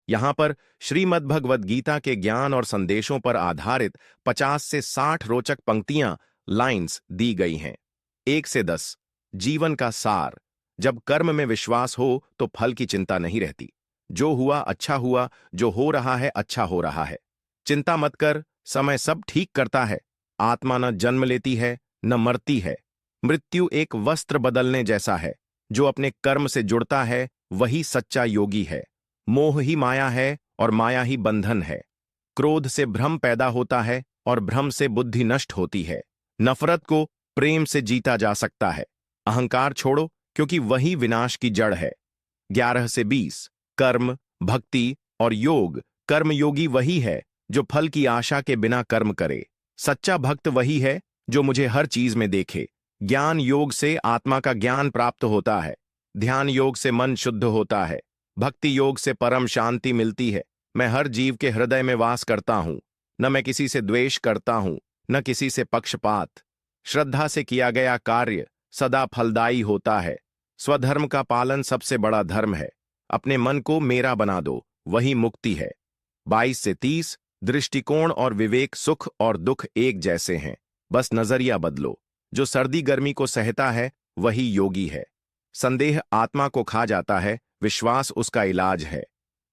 यहाँ पर श्रीमद् भगवद गीता के ज्ञान और संदेशों पर आधारित 50 से 60 रोचक पंक्तियां लाइंस दी गई हैं। 1 से 10 जीवन का सार। जब कर्म में विश्वास हो तो फल की चिंता नहीं रहती। जो हुआ अच्छा हुआ, जो हो रहा है अच्छा हो रहा है। चिंता मत कर, समय सब ठीक करता है। आत्मा न जन्म लेती है न मरती है। मृत्यु एक वस्त्र बदलने जैसा है। जो अपने कर्म से जुड़ता है वही सच्चा योगी है। मोह ही माया है और माया ही बंधन है। क्रोध से भ्रम पैदा होता है और भ्रम से बुद्धि नष्ट होती है। नफरत को प्रेम से जीता जा सकता है। अहंकार छोड़ो, क्योंकि वही विनाश की जड़ है। 11 से 20 कर्म, भक्ति और योग। कर्मयोगी वही है जो फल की आशा के बिना कर्म करे। सच्चा भक्त वही है जो मुझे हर चीज में देखे। ज्ञान योग से आत्मा का ज्ञान प्राप्त होता है। ध्यान योग से मन शुद्ध होता है। भक्ति योग से परम शांति मिलती है। मैं हर जीव के हृदय में वास करता हूं। न मैं किसी से द्वेष करता हूं, न किसी से पक्षपात। श्रद्धा से किया गया कार्य सदा फलदायी होता है। स्वधर्म का पालन सबसे बड़ा धर्म है। अपने मन को मेरा बना दो, वही मुक्ति है। 22 से 30 दृष्टिकोण और विवेक। सुख और दुख एक जैसे हैं, बस नजरिया बदलो। जो सर्दी गर्मी को सहता है वही योगी है। संदेह आत्मा को खा जाता है, विश्वास उसका इलाज है।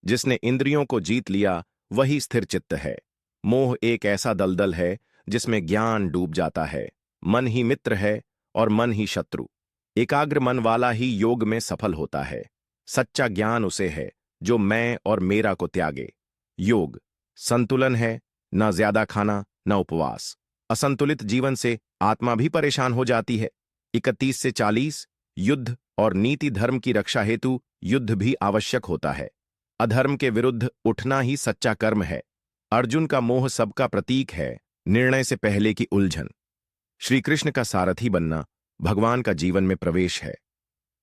जिसने इंद्रियों को जीत लिया वही स्थिर चित्त है। मोह एक ऐसा दलदल है जिसमें ज्ञान डूब जाता है। मन ही मित्र है और मन ही शत्रु। एकाग्र मन वाला ही योग में सफल होता है। सच्चा ज्ञान उसे है जो मैं और मेरा को त्यागे। योग संतुलन है, न ज्यादा खाना न उपवास। असंतुलित जीवन से आत्मा भी परेशान हो जाती है। 31 से 40 युद्ध और नीति। धर्म की रक्षा हेतु युद्ध भी आवश्यक होता है। अधर्म के विरुद्ध उठना ही सच्चा कर्म है। अर्जुन का मोह सबका प्रतीक है, निर्णय से पहले की उलझन। श्री कृष्ण का सारथी बनना भगवान का जीवन में प्रवेश है।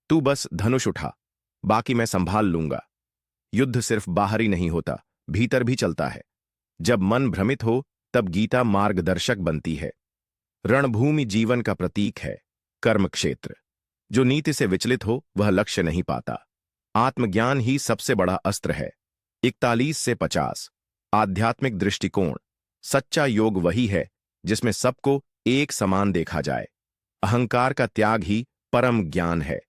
तू बस धनुष उठा, बाकी मैं संभाल लूंगा। युद्ध सिर्फ बाहरी नहीं होता, भीतर भी चलता है। जब मन भ्रमित हो तब गीता मार्गदर्शक बनती है। रणभूमि जीवन का प्रतीक है। कर्म क्षेत्र। जो नीति से विचलित हो वह लक्ष्य नहीं पाता। आत्मज्ञान ही सबसे बड़ा अस्त्र है। 41 से 50 आध्यात्मिक दृष्टिकोण। सच्चा योग वही है जिसमें सबको एक समान देखा जाए। अहंकार का त्याग ही परम ज्ञान है।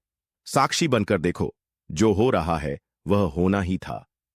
साक्षी बनकर देखो, जो हो रहा है वह होना ही था।